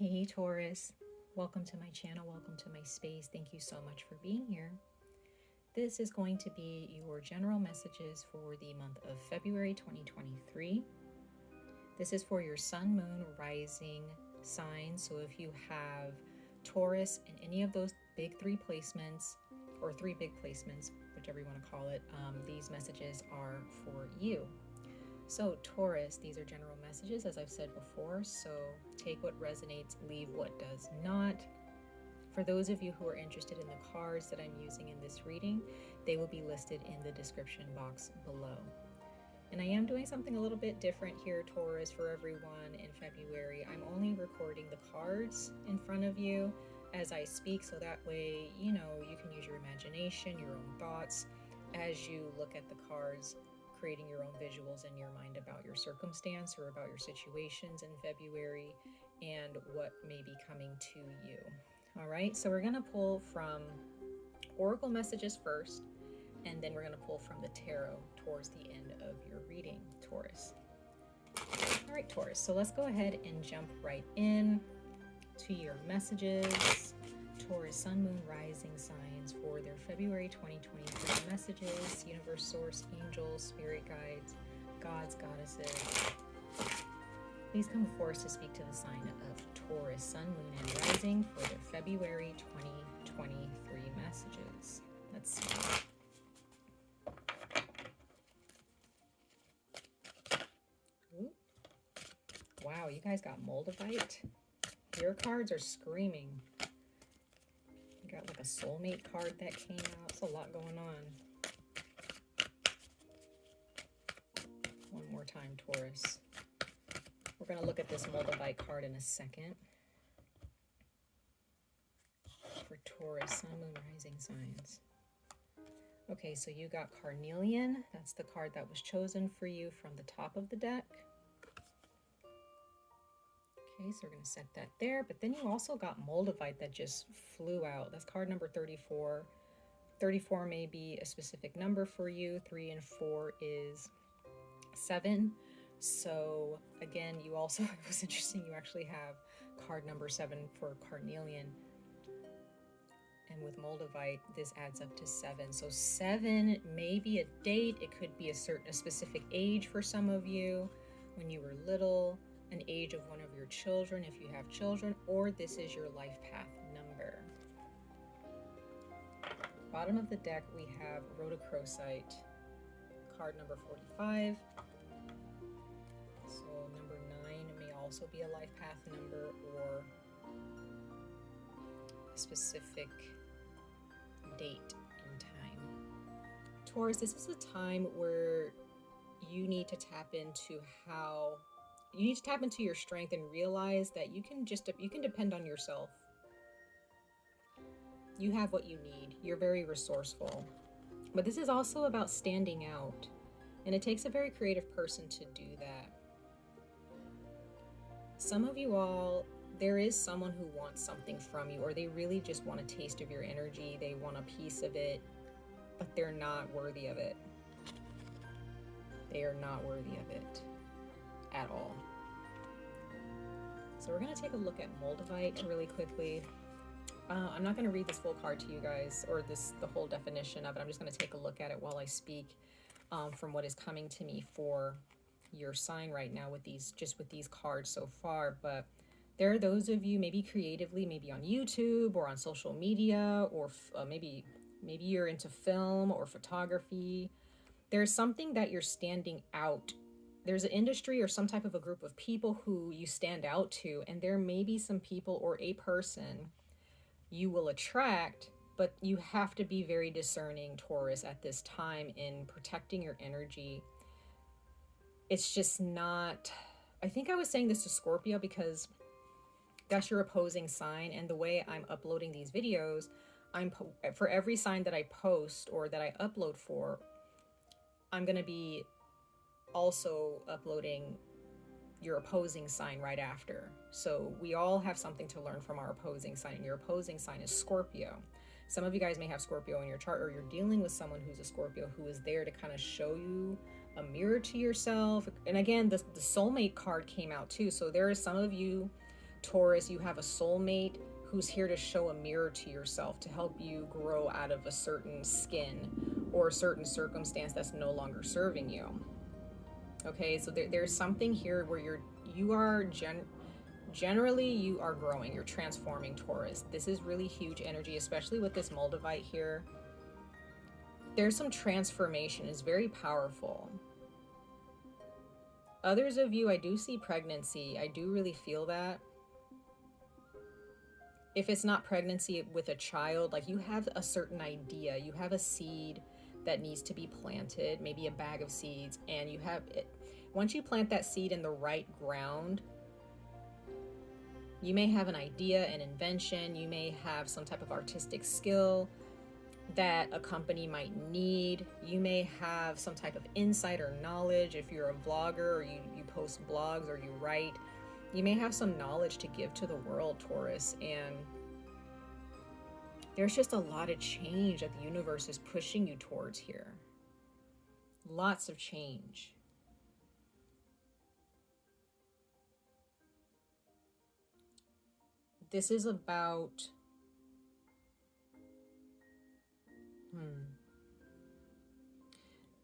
Hey Taurus, welcome to my channel, welcome to my space. Thank you so much for being here. This is going to be your general messages for the month of February 2023. This is for your sun, moon, rising signs. So if you have Taurus in any of those big three placements, or three big placements, whichever you want to call it, these messages are for you. So Taurus, these are general messages, as I've said before, so take what resonates, leave what does not. For those of you who are interested in the cards that I'm using in this reading, they will be listed in the description box below. And I am doing something a little bit different here, Taurus, for everyone in February. I'm only recording the cards in front of you as I speak, so that way, you can use your imagination, your own thoughts, as you look at the cards, creating your own visuals in your mind about your circumstance or about your situations in February and what may be coming to you. All right, so we're going to pull from Oracle messages first, and then we're going to pull from the tarot towards the end of your reading, Taurus. All right, Taurus, so let's go ahead and jump right in to your messages. Taurus, sun, moon, rising signs for their February 2023 messages. Universe, source, angels, spirit guides, gods, goddesses, please come forth to speak to the sign of Taurus, sun, moon, and rising for their February 2023 messages. Let's see. Ooh. Wow, you guys got Moldavite. Your cards are screaming. Got like a soulmate card that came out. It's a lot going on. One more time, Taurus. We're going to look at this Moldavite card in a second. For Taurus, sun, moon, rising signs. Okay, so you got Carnelian. That's the card that was chosen for you from the top of the deck. Okay, so we're going to set that there, but then you also got Moldavite that just flew out. That's card number 34. 34 may be a specific number for you. 3 and 4 is 7. So again, you also, it was interesting, you actually have card number 7 for Carnelian. And with Moldavite, this adds up to 7. So 7 may be a date. It could be a specific age for some of you when you were little. An age of one of your children if you have children, or this is your life path number. Bottom of the deck we have 𝍊🼼, card number 45. So number 9 may also be a life path number or a specific date and time. Taurus, this is a time where you need to tap into your strength and realize that you can depend on yourself. You have what you need. You're very resourceful. But this is also about standing out. And it takes a very creative person to do that. Some of you all, there is someone who wants something from you, or they really just want a taste of your energy. They want a piece of it, but they're not worthy of it. They are not worthy of it at all. So we're going to take a look at Moldavite really quickly. I'm not going to read this full card to you guys, or the whole definition of it. I'm just going to take a look at it while I speak from what is coming to me for your sign right now with these cards so far. But there are those of you, maybe creatively, maybe on YouTube or on social media, or maybe you're into film or photography. There's something that you're standing out. There's an industry or some type of a group of people who you stand out to, and there may be some people or a person you will attract, but you have to be very discerning, Taurus, at this time in protecting your energy. It's just not, I think I was saying this to Scorpio because that's your opposing sign, and the way I'm uploading these videos, for every sign that I post or that I upload for, I'm going to be also uploading your opposing sign right after. So we all have something to learn from our opposing sign, and your opposing sign is Scorpio. Some of you guys may have Scorpio in your chart, or you're dealing with someone who's a Scorpio who is there to kind of show you a mirror to yourself. And again, the soulmate card came out too. So there are some of you Taurus, you have a soulmate who's here to show a mirror to yourself, to help you grow out of a certain skin or a certain circumstance that's no longer serving you. Okay, so there's something here where generally you are growing, you're transforming, Taurus. This is really huge energy, especially with this Moldavite here. There's some transformation. It's very powerful. Others of you, I do see pregnancy. I do really feel that. If it's not pregnancy with a child, like you have a certain idea, you have a seed that needs to be planted, maybe a bag of seeds, and you have it. Once you plant that seed in the right ground, you may have an idea, an invention, you may have some type of artistic skill that a company might need. You may have some type of insight or knowledge if you're a vlogger or you post blogs or you write. You may have some knowledge to give to the world, Taurus, and there's just a lot of change that the universe is pushing you towards here. Lots of change. This is about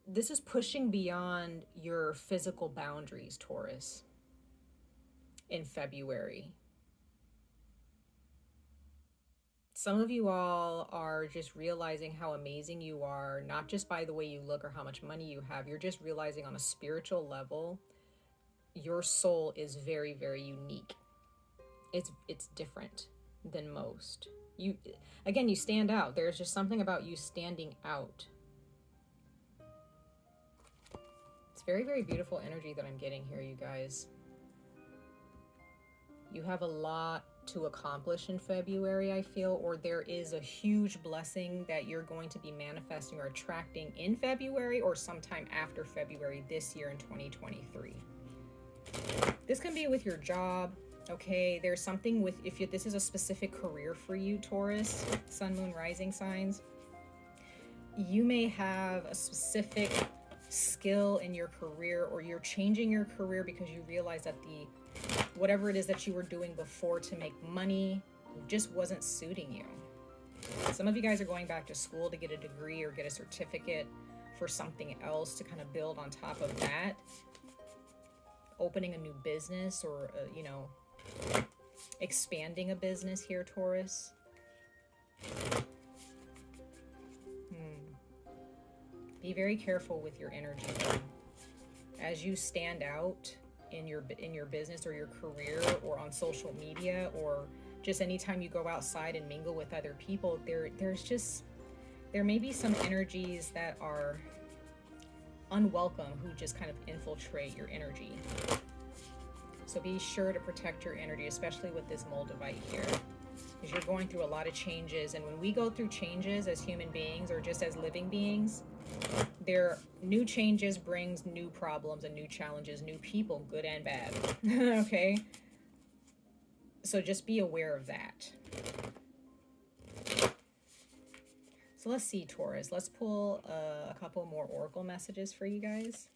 this is pushing beyond your physical boundaries, Taurus, in February. Some of you all are just realizing how amazing you are, not just by the way you look or how much money you have. You're just realizing on a spiritual level, your soul is very, very unique. It's different than most. You stand out. There's just something about you standing out. It's very, very beautiful energy that I'm getting here, you guys. You have a lot to accomplish in February, I feel, or there is a huge blessing that you're going to be manifesting or attracting in February or sometime after February this year in 2023. This can be with your job. Okay, there's something with, this is a specific career for you, Taurus, Sun, Moon, Rising signs. You may have a specific skill in your career, or you're changing your career because you realize that whatever it is that you were doing before to make money just wasn't suiting you. Some of you guys are going back to school to get a degree or get a certificate for something else to kind of build on top of that. Opening a new business or, expanding a business here, Taurus. Be very careful with your energy as you stand out in your business or your career or on social media, or just anytime you go outside and mingle with other people. There may be some energies that are unwelcome who just kind of infiltrate your energy. So be sure to protect your energy, especially with this Moldavite here, because you're going through a lot of changes. And when we go through changes as human beings or just as living beings, new changes brings new problems and new challenges, new people, good and bad. Okay? So just be aware of that. So let's see, Taurus. Let's pull a couple more oracle messages for you guys.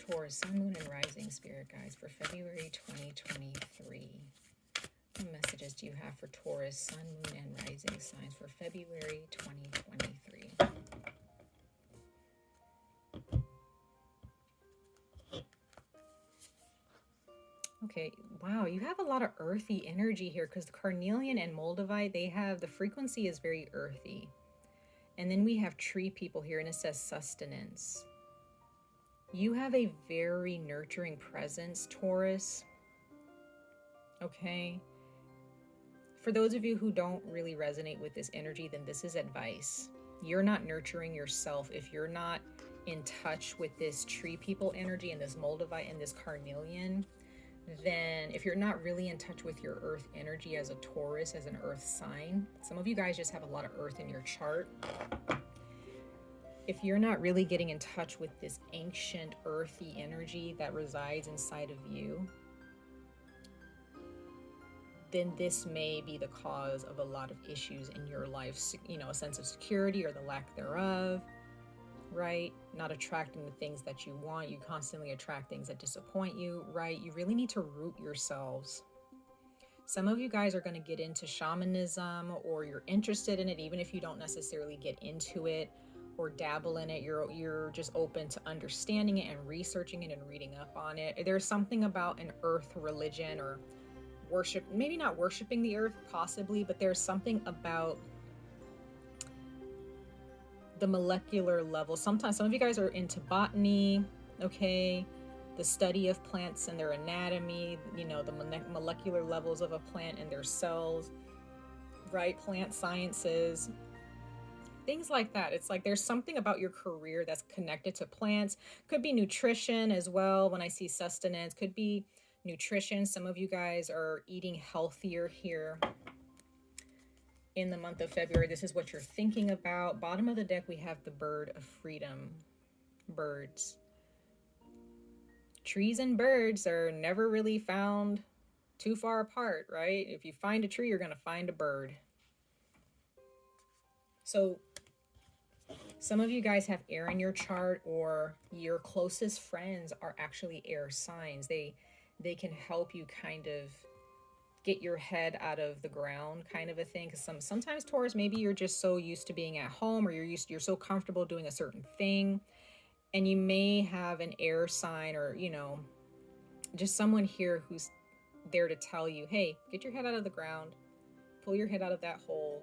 Taurus, Sun, Moon, and Rising spirit guides for February 2023. What messages do you have for Taurus, Sun, Moon, and Rising signs for February 2023? Okay, wow, you have a lot of earthy energy here because the Carnelian and Moldavite, the frequency is very earthy. And then we have tree people here, and it says sustenance. You have a very nurturing presence, Taurus. Okay. For those of you who don't really resonate with this energy, then this is advice. You're not nurturing yourself if you're not in touch with this tree people energy and this Moldavite and this Carnelian. Then if you're not really in touch with your earth energy as a Taurus, as an earth sign, some of you guys just have a lot of earth in your chart. If you're not really getting in touch with this ancient earthy energy that resides inside of you, then this may be the cause of a lot of issues in your life, a sense of security or the lack thereof, right? Not attracting the things that you want. You constantly attract things that disappoint you, right? You really need to root yourselves. Some of you guys are going to get into shamanism, or you're interested in it, even if you don't necessarily get into it or dabble in it. You're just open to understanding it and researching it and reading up on it. There's something about an earth religion, or worship, maybe not worshiping the earth, possibly, but there's something about the molecular level. Sometimes some of you guys are into botany, okay? The study of plants and their anatomy, you know, the molecular levels of a plant and their cells, right? Plant sciences, things like that. It's like there's something about your career that's connected to plants. Could be nutrition as well. When I see sustenance, could be nutrition. Some of you guys are eating healthier here in the month of February. This is what you're thinking about. Bottom of the deck, we have the bird of freedom. Birds. Trees and birds are never really found too far apart, right? If you find a tree, you're going to find a bird. So some of you guys have air in your chart, or your closest friends are actually air signs. They can help you kind of get your head out of the ground, kind of a thing. Because sometimes Taurus, maybe you're just so used to being at home, or you're so comfortable doing a certain thing, and you may have an air sign, or you know, just someone here who's there to tell you, hey, get your head out of the ground, pull your head out of that hole,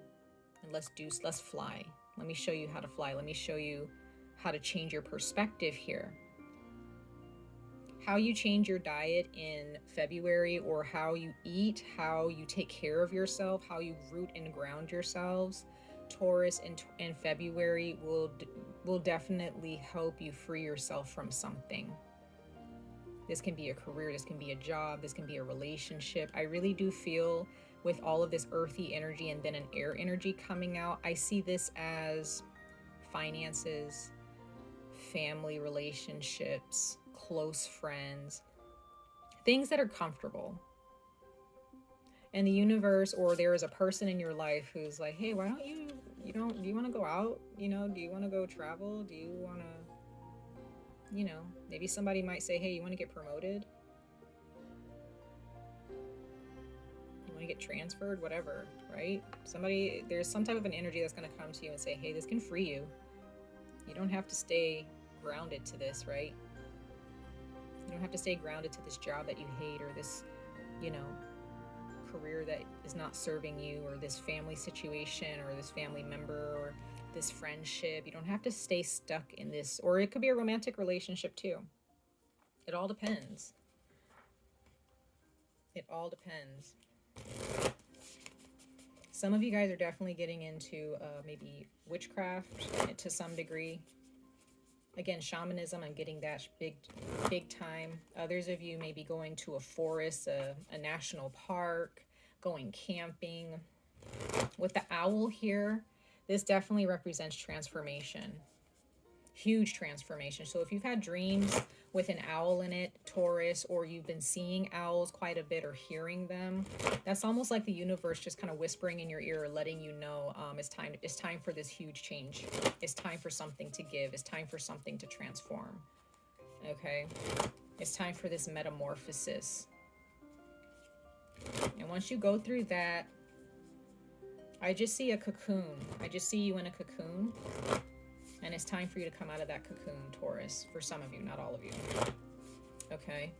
and let's fly. Let me show you how to fly. Let me show you how to change your perspective here. How you change your diet in February, or how you eat, how you take care of yourself, how you root and ground yourselves, Taurus, in February will definitely help you free yourself from something. This can be a career, this can be a job, this can be a relationship. I really do feel with all of this earthy energy and then an air energy coming out, I see this as finances, family relationships, close friends, things that are comfortable. And the universe, or there is a person in your life who's like, hey, why don't do you want to go out? You know, do you want to go travel? Do you want to, you know, maybe somebody might say, hey, you want to get promoted? You want to get transferred? Whatever, right? There's some type of an energy that's going to come to you and say, hey, this can free you. You don't have to stay grounded to this, right? You don't have to stay grounded to this job that you hate, or this, you know, career that is not serving you, or this family situation, or this family member, or this friendship. You don't have to stay stuck in this, or it could be a romantic relationship too. It all depends. It all depends. Some of you guys are definitely getting into maybe witchcraft to some degree. Again, shamanism, I'm getting that big time. Others of you may be going to a forest, a national park, going camping. With the owl here, this definitely represents transformation. Huge transformation. So if you've had dreams with an owl in it, Taurus, or you've been seeing owls quite a bit or hearing them, that's almost like the universe just kind of whispering in your ear, letting you know it's time for this huge change. It's time for something to give. It's time for something to transform. Okay? It's time for this metamorphosis. And once you go through that, I just see a cocoon. I just see you in a cocoon. And it's time for you to come out of that cocoon, Taurus. For some of you, not all of you. Okay.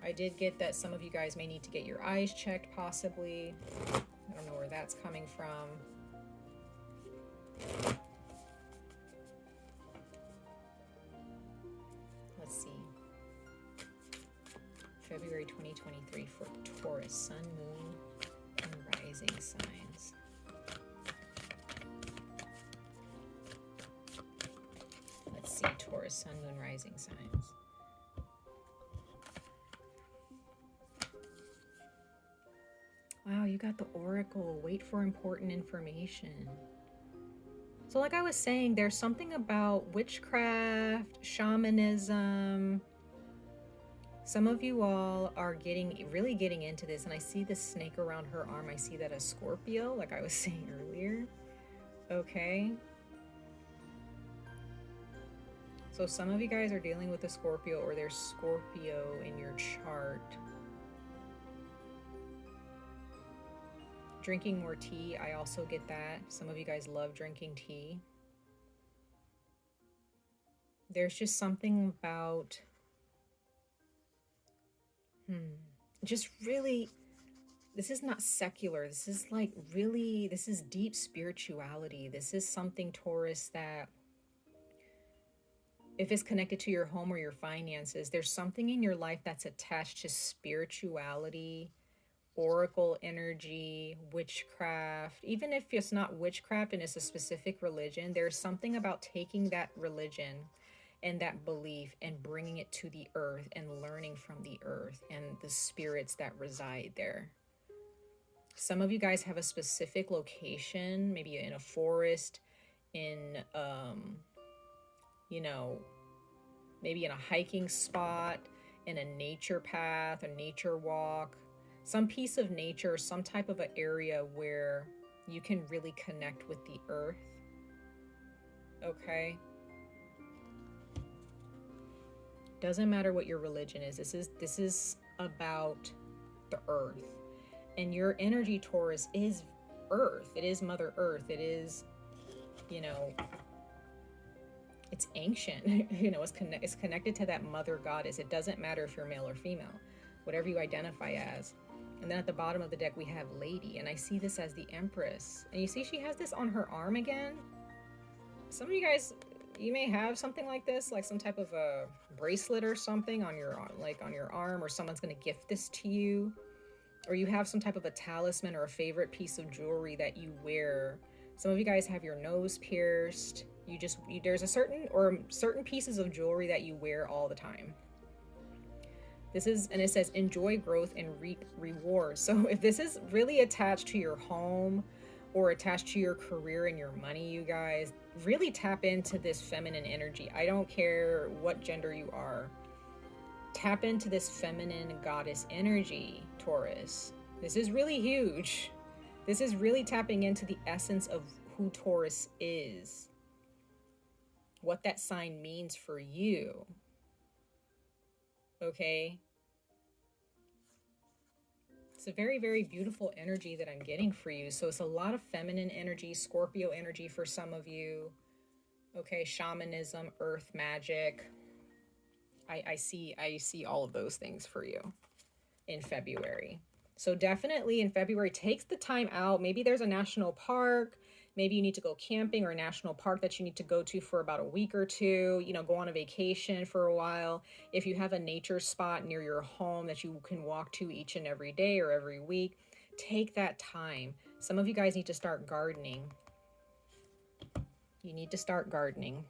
I did get that some of you guys may need to get your eyes checked, possibly. I don't know where that's coming from. Let's see. February 2023 for Taurus, Sun, Moon, and Rising signs. See, Taurus, Sun, Moon, Rising signs. Wow, you got the Oracle. Wait for important information. So like I was saying, there's something about witchcraft, shamanism. Some of you all are really getting into this, and I see the snake around her arm. I see that as Scorpio, like I was saying earlier. Okay. So some of you guys are dealing with a Scorpio, or there's Scorpio in your chart. Drinking more tea, I also get that. Some of you guys love drinking tea. There's just something about, just really, this is not secular. This is like really, this is deep spirituality. This is something, Taurus, that if it's connected to your home or your finances, there's something in your life that's attached to spirituality, oracle energy, witchcraft. Even if it's not witchcraft and it's a specific religion, there's something about taking that religion and that belief and bringing it to the earth and learning from the earth and the spirits that reside there. Some of you guys have a specific location, maybe in a forest, in you know, maybe in a hiking spot, in a nature path, a nature walk, some piece of nature, some type of an area where you can really connect with the earth. Okay? Doesn't matter what your religion is. This is about the earth. And your energy, Taurus, is earth. It is Mother Earth. It is, you know, it's ancient. You know, it's connected to that mother goddess. It doesn't matter if you're male or female, whatever you identify as. And then at the bottom of the deck, we have Lady. And I see this as the Empress. And you see she has this on her arm again. Some of you guys, you may have something like this, like some type of a bracelet or something on your, like on your arm, or someone's going to gift this to you. Or you have some type of a talisman or a favorite piece of jewelry that you wear. Some of you guys have your nose pierced. There's a certain pieces of jewelry that you wear all the time. This is, and it says enjoy growth and reap rewards. So if this is really attached to your home or attached to your career and your money, you guys, really tap into this feminine energy. I don't care what gender you are. Tap into this feminine goddess energy, Taurus. This is really huge. This is really tapping into the essence of who Taurus is. What that sign means for you. Okay? It's a very, very beautiful energy that I'm getting for you. So it's a lot of feminine energy, Scorpio energy for some of you. Okay, shamanism, earth magic. I see all of those things for you in February. So definitely in February, take the time out. Maybe there's a national park. Maybe you need to go camping, or a national park that you need to go to for about a week or two, you know, go on a vacation for a while. If you have a nature spot near your home that you can walk to each and every day or every week, take that time. Some of you guys need to start gardening. You need to start gardening.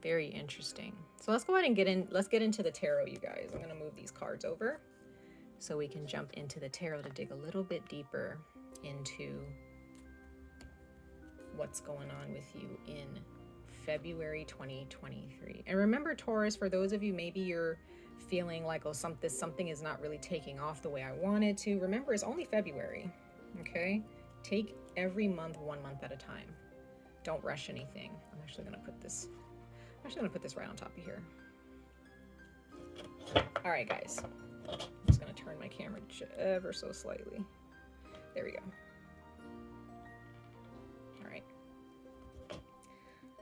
Very interesting. So let's go ahead and let's get into the tarot, you guys. I'm going to move these cards over so we can jump into the tarot to dig a little bit deeper into what's going on with you in February 2023. And remember, Taurus, for those of you, maybe you're feeling like, oh, something is not really taking off the way I wanted to. Remember, it's only February, okay? Take every month, 1 month at a time. Don't rush anything. I'm actually going to put this right on top of here. All right, guys. I'm just going to turn my camera ever so slightly. There we go. All right.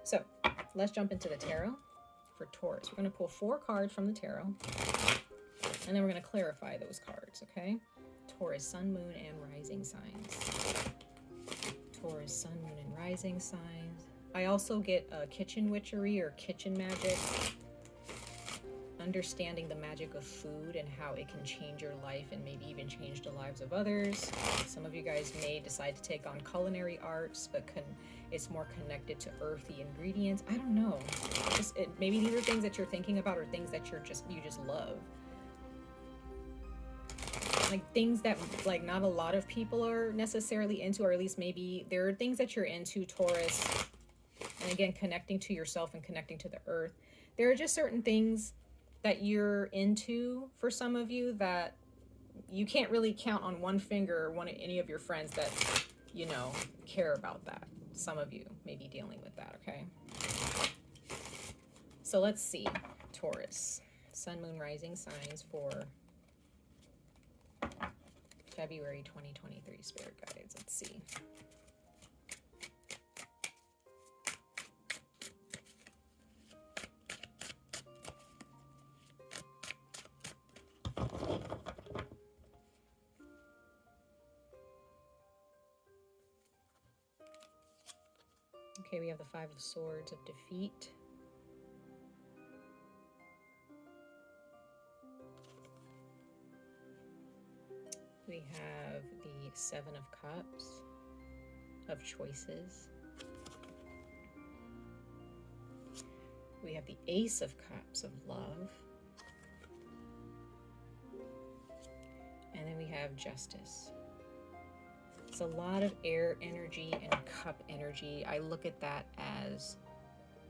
So let's jump into the tarot for Taurus. We're going to pull 4 cards from the tarot, and then we're going to clarify those cards, okay? Taurus, sun, moon, and rising signs. Taurus, sun, moon, and rising signs. I also get kitchen witchery or kitchen magic. Understanding the magic of food and how it can change your life and maybe even change the lives of others. Some of you guys may decide to take on culinary arts, but it's more connected to earthy ingredients. I don't know. Maybe these are things that you're thinking about, or things that you just love. Like things that like not a lot of people are necessarily into, or at least maybe there are things that you're into, Taurus. And again, connecting to yourself and connecting to the earth. There are just certain things that you're into for some of you that you can't really count on one finger any of your friends that, you know, care about that. some of you may be dealing with that, okay? So let's see, Taurus, sun, moon, rising signs for February 2023, spirit guides. Let's see. Okay, we have the Five of Swords of defeat. We have the Seven of Cups of choices. We have the Ace of Cups of love. And then we have Justice. It's a lot of air energy and cup energy. I look at that as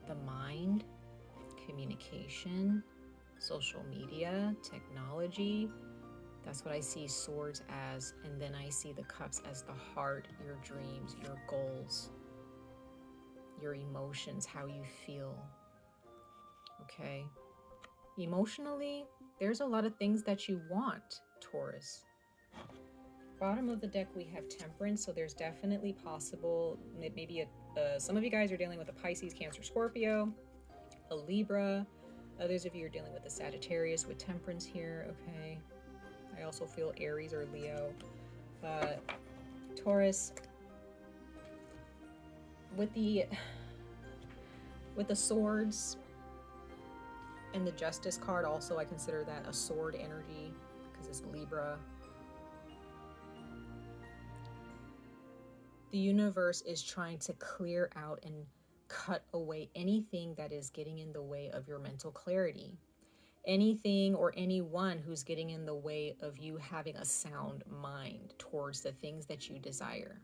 the mind, communication, social media, technology. That's what I see swords as. And then I see the cups as the heart, your dreams, your goals, your emotions, how you feel. Okay? Emotionally, there's a lot of things that you want, Taurus. Bottom of the deck, we have Temperance. So there's definitely possible, maybe some of you guys are dealing with a Pisces, Cancer, Scorpio, a Libra. Others of you are dealing with a Sagittarius with Temperance here, okay? I also feel Aries or Leo. Taurus, with the swords and the Justice card, also I consider that a sword energy because it's Libra. The universe is trying to clear out and cut away anything that is getting in the way of your mental clarity. Anything or anyone who's getting in the way of you having a sound mind towards the things that you desire.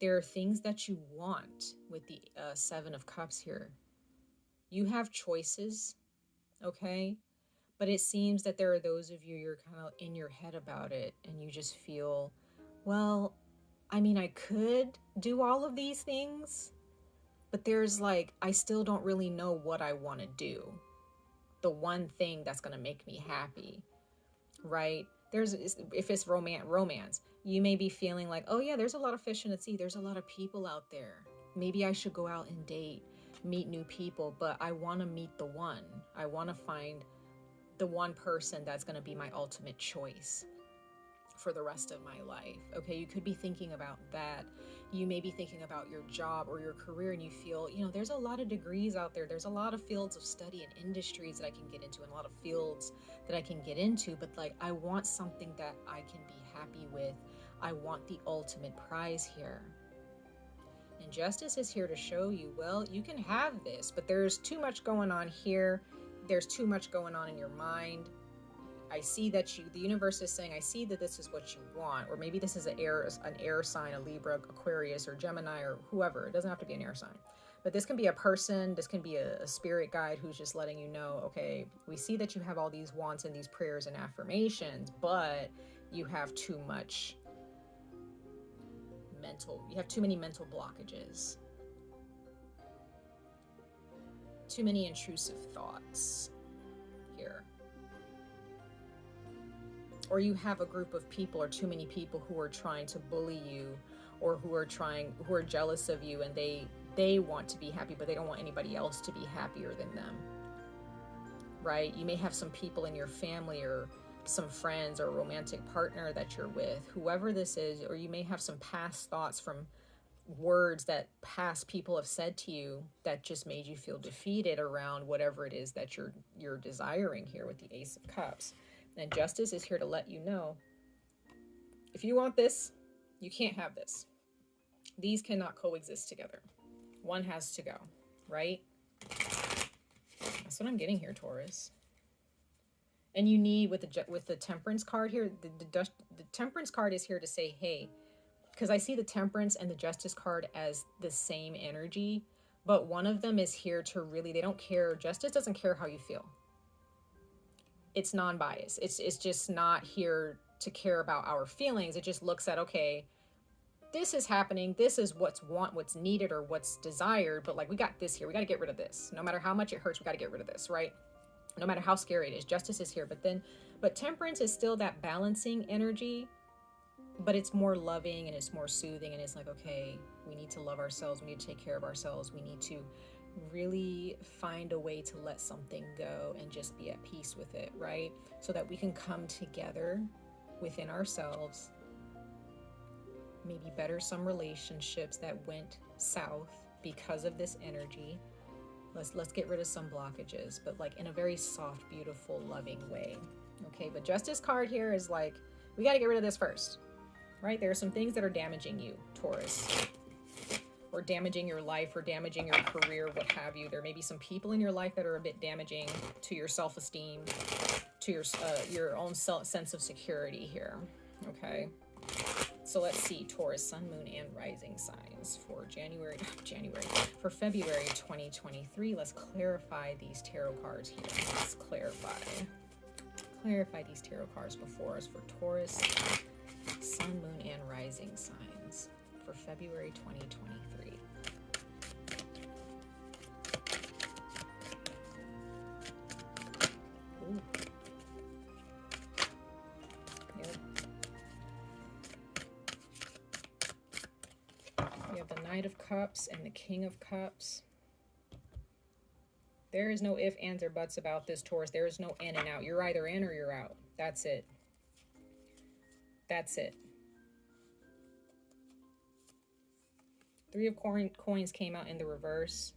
There are things that you want with the Seven of Cups here. You have choices, okay? But it seems that there are those of you, you're kind of in your head about it and you just feel, well, I mean, I could do all of these things, but there's like, I still don't really know what I want to do. The one thing that's going to make me happy, right? If it's romance, you may be feeling like, oh yeah, there's a lot of fish in the sea. There's a lot of people out there. Maybe I should go out and date, meet new people, but I want to meet the one. I want to find the one person that's going to be my ultimate choice for the rest of my life. Okay, you could be thinking about that. You may be thinking about your job or your career and you feel, there's a lot of degrees out there. There's a lot of fields of study and industries that I can get into and a lot of fields that I can get into, but like, I want something that I can be happy with. I want the ultimate prize here. And Justice is here to show you, well, you can have this, but there's too much going on here. There's too much going on in your mind. I see that the universe is saying, I see that this is what you want, or maybe this is an air sign, a Libra, Aquarius, or Gemini, or whoever. It doesn't have to be an air sign, but this can be a person. This can be a spirit guide who's just letting you know, okay, we see that you have all these wants and these prayers and affirmations, but you have too much you have too many mental blockages, too many intrusive thoughts here. Or you have a group of people or too many people who are trying to bully you, or who are jealous of you, and they want to be happy, but they don't want anybody else to be happier than them, right? You may have some people in your family or some friends or a romantic partner that you're with, whoever this is, or you may have some past thoughts from words that past people have said to you that just made you feel defeated around whatever it is that you're desiring here with the Ace of Cups. And Justice is here to let you know, if you want this, you can't have this. These cannot coexist together. One has to go, right? That's what I'm getting here, Taurus. And you need, with the Temperance card here, the Temperance card is here to say, hey, because I see the Temperance and the Justice card as the same energy, but one of them is here to really, they don't care. Justice doesn't care how you feel. It's non-biased. It's just not here to care about our feelings. It just looks at, okay, this is happening. This is what's needed or what's desired. But like, we got this here. We got to get rid of this. No matter how much it hurts, we got to get rid of this, right? No matter how scary it is. Justice is here. But temperance is still that balancing energy, but it's more loving and it's more soothing. And it's like, okay, we need to love ourselves. We need to take care of ourselves. We need to really find a way to let something go and just be at peace with it, right? So that we can come together within ourselves, maybe better some relationships that went south because of this energy. Let's get rid of some blockages, but like in a very soft, beautiful, loving way. Okay, but Justice card here is like, we got to get rid of this first, right? There are some things that are damaging you, Taurus, or damaging your life, or damaging your career, what have you. There may be some people in your life that are a bit damaging to your self-esteem, to your own sense of security here. Okay, so let's see, Taurus, sun, moon, and rising signs for for February 2023. Let's clarify these tarot cards here. Let's clarify these tarot cards before us for Taurus, sun, moon, and rising signs for February 2023. Ooh. Yep. We have the Knight of Cups and the King of Cups. There is no ifs, ands, or buts about this, Taurus. There is no in and out. You're either in or you're out. That's it. That's it. Three of coins came out in the reverse.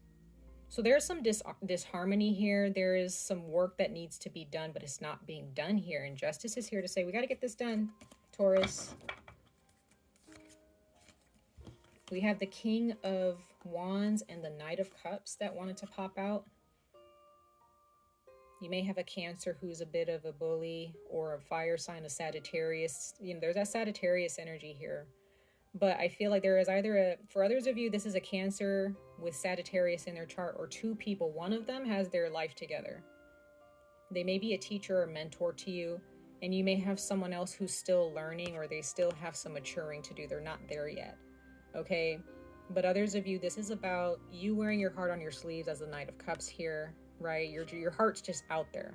So there's some disharmony here. There is some work that needs to be done, but it's not being done here. And Justice is here to say, we got to get this done, Taurus. We have the King of Wands and the Knight of Cups that wanted to pop out. You may have a Cancer who's a bit of a bully, or a fire sign, a Sagittarius. You know, there's that Sagittarius energy here. But I feel like there is either for others of you, this is a Cancer with Sagittarius in their chart, or two people. One of them has their life together. They may be a teacher or mentor to you, and you may have someone else who's still learning, or they still have some maturing to do. They're not there yet. Okay. But others of you, this is about you wearing your heart on your sleeves as the Knight of Cups here, right? Your heart's just out there.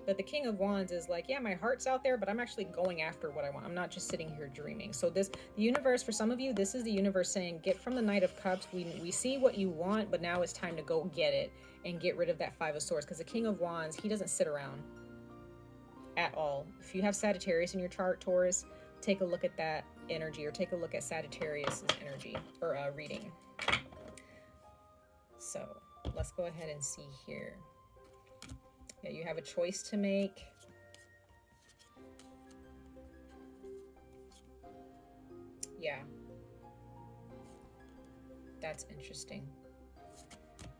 But the King of Wands is like, yeah, my heart's out there, but I'm actually going after what I want. I'm not just sitting here dreaming. So the universe, for some of you, this is the universe saying, get from the Knight of Cups. We see what you want, but now it's time to go get it and get rid of that Five of Swords. Because the King of Wands, he doesn't sit around at all. If you have Sagittarius in your chart, Taurus, take a look at that energy, or take a look at Sagittarius's energy, or reading. So let's go ahead and see here. Yeah, you have a choice to make. Yeah. That's interesting.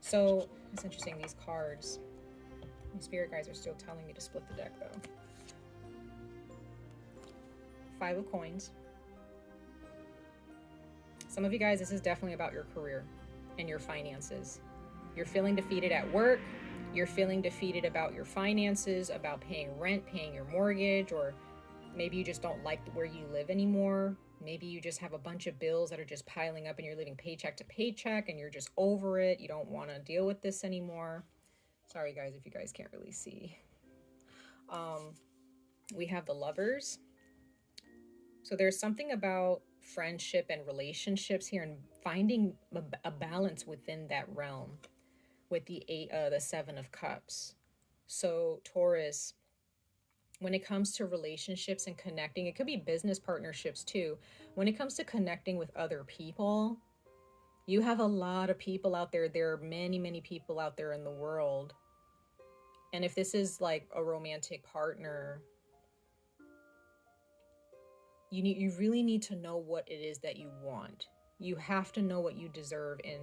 So, it's interesting, these cards. My spirit guides are still telling me to split the deck, though. Five of Coins. Some of you guys, this is definitely about your career and your finances. You're feeling defeated at work. You're feeling defeated about your finances, about paying rent, paying your mortgage, or maybe you just don't like where you live anymore. Maybe you just have a bunch of bills that are just piling up and you're living paycheck to paycheck and you're just over it. You don't want to deal with this anymore. Sorry, guys, if you guys can't really see. We have the Lovers. So there's something about friendship and relationships here, and finding a balance within that realm with the Seven of Cups. So Taurus, when it comes to relationships and connecting, it could be business partnerships too. When it comes to connecting with other people, you have a lot of people out there. There are many, many people out there in the world. And if this is like a romantic partner, you really need to know what it is that you want. You have to know what you deserve in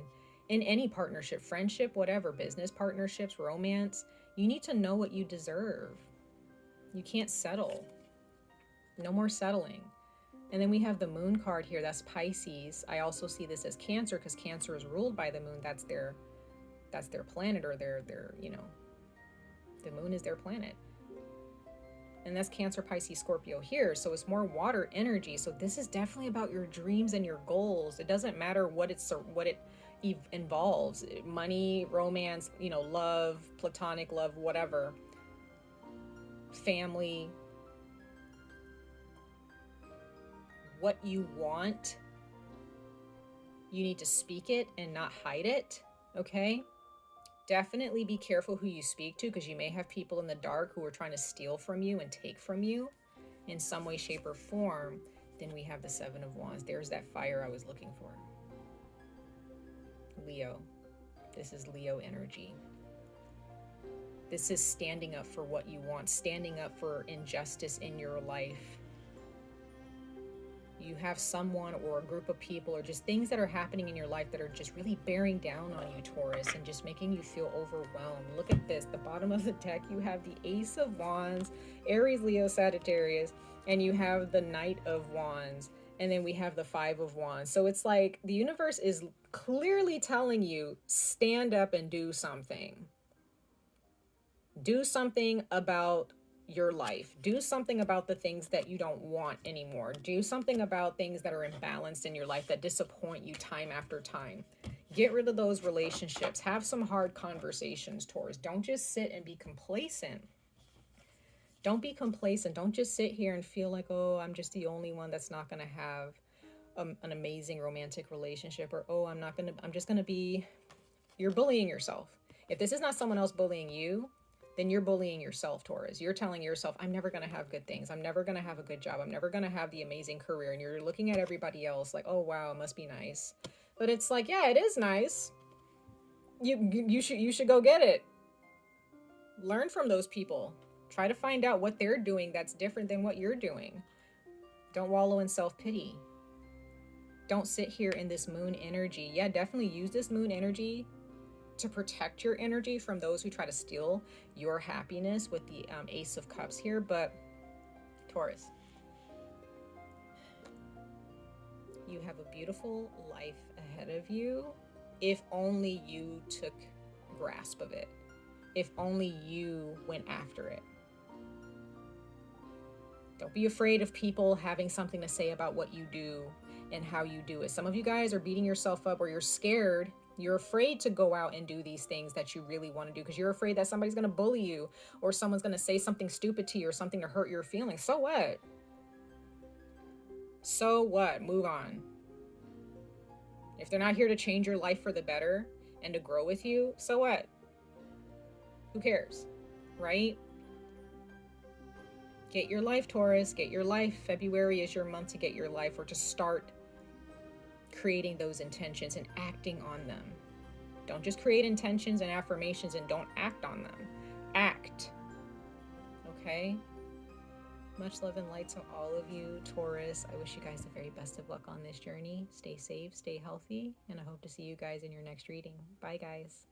any partnership, friendship, whatever, business partnerships, romance. You need to know what you deserve. You can't settle. No more settling. And then we have the Moon card here. That's Pisces. I also see this as Cancer, because Cancer is ruled by the moon. That's their planet, or their, you know, the moon is their planet. And that's Cancer, Pisces, Scorpio here. So it's more water energy. So this is definitely about your dreams and your goals. It doesn't matter what it involves. Money, romance, you know, love, platonic love, whatever. Family. What you want, you need to speak it and not hide it, okay? Definitely be careful who you speak to, because you may have people in the dark who are trying to steal from you and take from you in some way, shape, or form. Then we have the Seven of Wands. There's that fire I was looking for. Leo. This is Leo energy. This is standing up for what you want, standing up for injustice in your life. You have someone or a group of people or just things that are happening in your life that are just really bearing down on you, Taurus, and just making you feel overwhelmed. Look at this. The bottom of the deck, you have the Ace of Wands, Aries, Leo, Sagittarius, and you have the Knight of Wands, and then we have the Five of Wands. So it's like the universe is clearly telling you, stand up and do something. Do something about your life. Do something about the things that you don't want anymore. Do something about things that are imbalanced in your life that disappoint you time after time. Get rid of those relationships. Have some hard conversations, Taurus. Don't just sit and be complacent. Don't be complacent. Don't just sit here and feel like, oh, I'm just the only one that's not going to have an amazing romantic relationship, or oh, I'm just going to be, you're bullying yourself. If this is not someone else bullying you, then you're bullying yourself, Taurus. You're telling yourself, I'm never going to have good things. I'm never going to have a good job. I'm never going to have the amazing career. And you're looking at everybody else like, oh, wow, it must be nice. But it's like, yeah, it is nice. You should go get it. Learn from those people. Try to find out what they're doing that's different than what you're doing. Don't wallow in self-pity. Don't sit here in this moon energy. Yeah, definitely use this moon energy to protect your energy from those who try to steal your happiness with the Ace of Cups here. But Taurus, you have a beautiful life ahead of you if only you took grasp of it, if only you went after it. Don't be afraid of people having something to say about what you do and how you do it. Some of you guys are beating yourself up, or you're scared. You're afraid to go out and do these things that you really want to do because you're afraid that somebody's going to bully you, or someone's going to say something stupid to you, or something to hurt your feelings. So what? So what? Move on. If they're not here to change your life for the better and to grow with you, so what? Who cares? Right? Get your life, Taurus. Get your life. February is your month to get your life, or to start creating those intentions and acting on them. Don't just create intentions and affirmations and don't act on them. Act. Okay? Much love and light to all of you, Taurus. I wish you guys the very best of luck on this journey. Stay safe, stay healthy, and I hope to see you guys in your next reading. Bye, guys.